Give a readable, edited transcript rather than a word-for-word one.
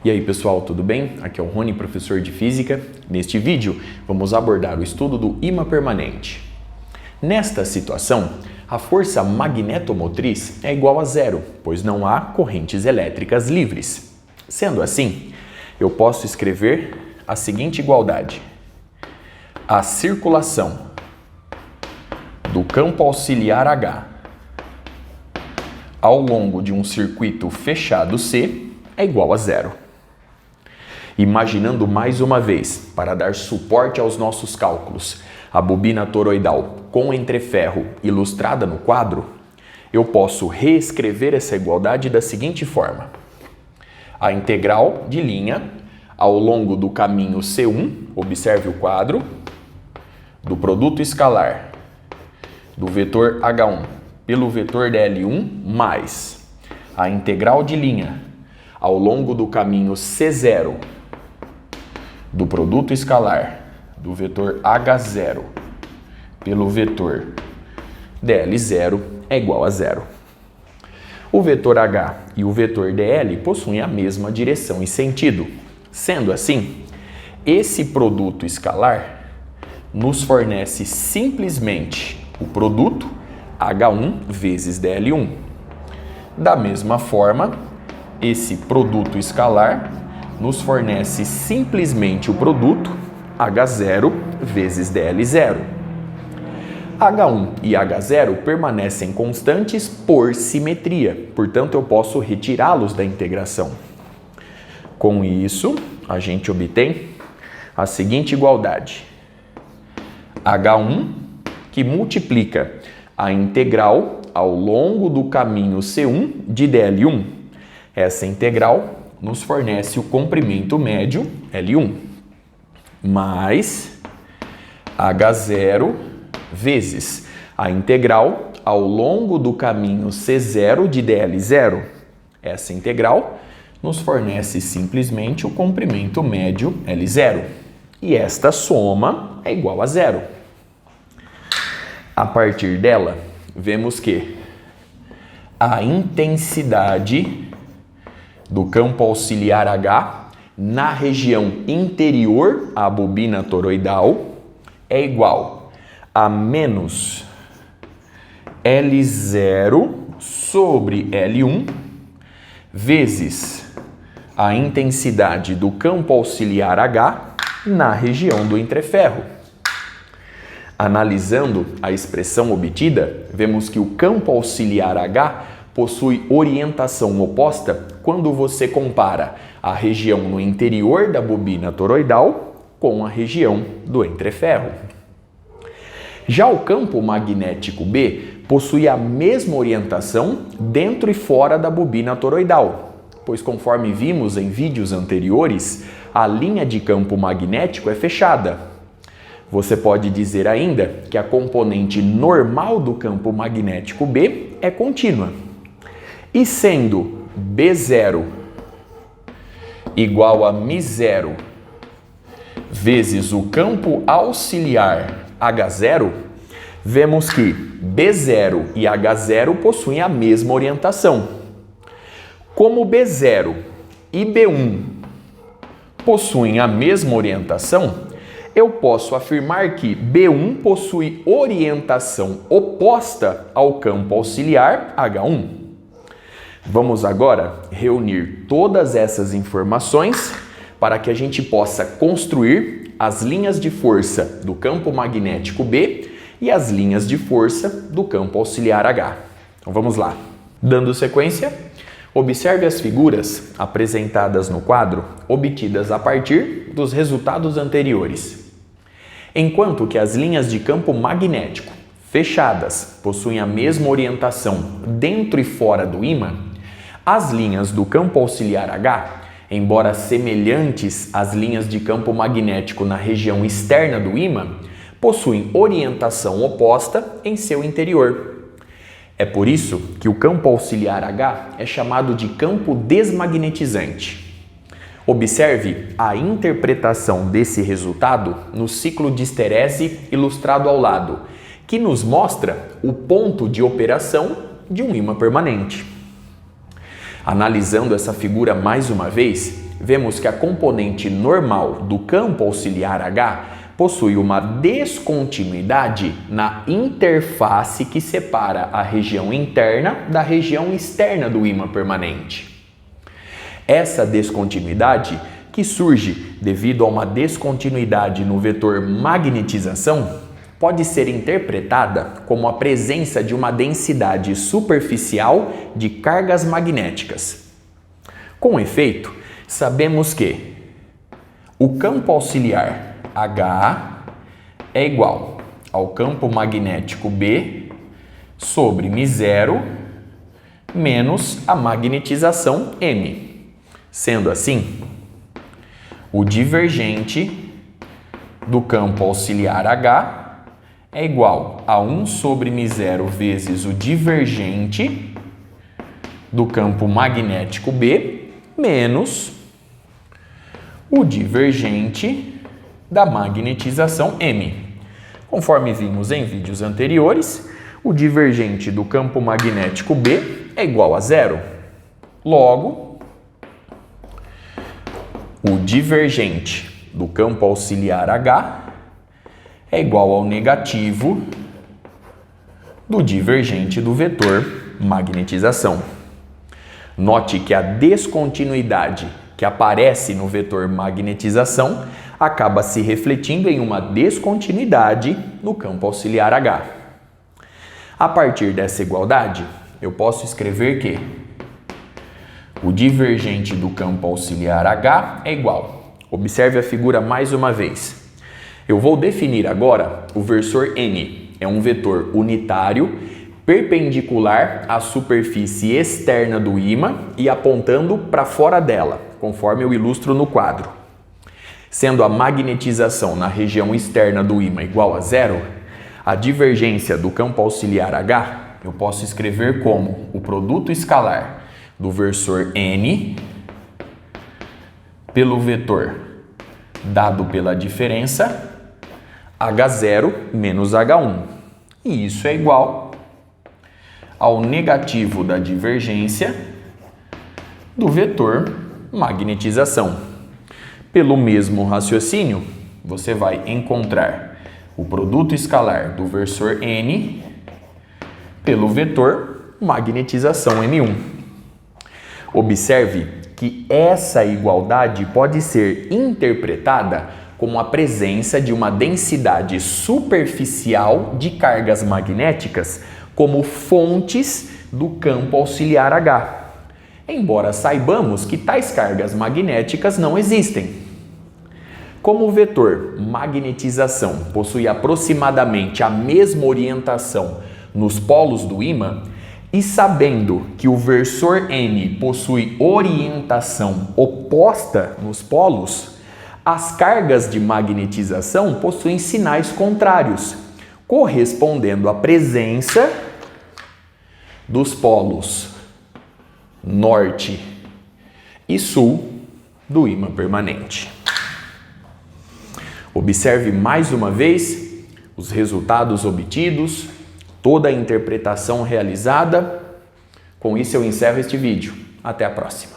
E aí pessoal, tudo bem? Aqui é o Rony, professor de Física. Neste vídeo vamos abordar o estudo do ímã permanente. Nesta situação, a força magnetomotriz é igual a zero, pois não há correntes elétricas livres. Sendo assim, eu posso escrever a seguinte igualdade. A circulação do campo auxiliar H ao longo de um circuito fechado C é igual a zero. Imaginando mais uma vez, para dar suporte aos nossos cálculos, a bobina toroidal com entreferro ilustrada no quadro, eu posso reescrever essa igualdade da seguinte forma. A integral de linha ao longo do caminho C1, observe o quadro, do produto escalar do vetor H1 pelo vetor dl1 mais a integral de linha ao longo do caminho C0 do produto escalar do vetor H0 pelo vetor dl0 é igual a zero. O vetor H e o vetor dl possuem a mesma direção e sentido. Sendo assim, esse produto escalar nos fornece simplesmente o produto H1 vezes dl1. Da mesma forma, esse produto escalar nos fornece simplesmente o produto H0 vezes dl0. H1 e H0 permanecem constantes por simetria, portanto eu posso retirá-los da integração. Com isso, a gente obtém a seguinte igualdade. H1 que multiplica a integral ao longo do caminho C1 de dl1. Essa integral nos fornece o comprimento médio L1 mais H0 vezes a integral ao longo do caminho C0 de dl0. Essa integral nos fornece simplesmente o comprimento médio L0. E esta soma é igual a zero. A partir dela, vemos que a intensidade do campo auxiliar H na região interior à bobina toroidal é igual a menos L0 sobre L1 vezes a intensidade do campo auxiliar H na região do entreferro. Analisando a expressão obtida, vemos que o campo auxiliar H possui orientação oposta quando você compara a região no interior da bobina toroidal com a região do entreferro. Já o campo magnético B possui a mesma orientação dentro e fora da bobina toroidal, pois conforme vimos em vídeos anteriores, a linha de campo magnético é fechada. Você pode dizer ainda que a componente normal do campo magnético B é contínua. E sendo B0 igual a μ0 vezes o campo auxiliar H0, vemos que B0 e H0 possuem a mesma orientação. Como B0 e B1 possuem a mesma orientação, eu posso afirmar que B1 possui orientação oposta ao campo auxiliar H1. Vamos agora reunir todas essas informações para que a gente possa construir as linhas de força do campo magnético B e as linhas de força do campo auxiliar H. Então vamos lá. Dando sequência, observe as figuras apresentadas no quadro obtidas a partir dos resultados anteriores. Enquanto que as linhas de campo magnético fechadas possuem a mesma orientação dentro e fora do ímã, as linhas do campo auxiliar H, embora semelhantes às linhas de campo magnético na região externa do ímã, possuem orientação oposta em seu interior. É por isso que o campo auxiliar H é chamado de campo desmagnetizante. Observe a interpretação desse resultado no ciclo de esterese ilustrado ao lado, que nos mostra o ponto de operação de um ímã permanente. Analisando essa figura mais uma vez, vemos que a componente normal do campo auxiliar H possui uma descontinuidade na interface que separa a região interna da região externa do ímã permanente. Essa descontinuidade, que surge devido a uma descontinuidade no vetor magnetização, pode ser interpretada como a presença de uma densidade superficial de cargas magnéticas. Com efeito, sabemos que o campo auxiliar H é igual ao campo magnético B sobre μ0 menos a magnetização M. Sendo assim, o divergente do campo auxiliar H é igual a 1 sobre μ0 vezes o divergente do campo magnético B menos o divergente da magnetização M. Conforme vimos em vídeos anteriores, o divergente do campo magnético B é igual a zero. Logo, o divergente do campo auxiliar H é igual ao negativo do divergente do vetor magnetização. Note que a descontinuidade que aparece no vetor magnetização acaba se refletindo em uma descontinuidade no campo auxiliar H. A partir dessa igualdade, eu posso escrever que o divergente do campo auxiliar H é igual. Observe a figura mais uma vez. Eu vou definir agora o versor N. É um vetor unitário, perpendicular à superfície externa do ímã e apontando para fora dela, conforme eu ilustro no quadro. Sendo a magnetização na região externa do ímã igual a zero, a divergência do campo auxiliar H eu posso escrever como o produto escalar do versor N pelo vetor dado pela diferença H0 menos H1. E isso é igual ao negativo da divergência do vetor magnetização. Pelo mesmo raciocínio, você vai encontrar o produto escalar do versor N pelo vetor magnetização M1. Observe que essa igualdade pode ser interpretada como a presença de uma densidade superficial de cargas magnéticas como fontes do campo auxiliar H. Embora saibamos que tais cargas magnéticas não existem. Como o vetor magnetização possui aproximadamente a mesma orientação nos polos do ímã, e sabendo que o versor N possui orientação oposta nos polos, as cargas de magnetização possuem sinais contrários, correspondendo à presença dos polos norte e sul do ímã permanente. Observe mais uma vez os resultados obtidos, toda a interpretação realizada. Com isso eu encerro este vídeo. Até a próxima.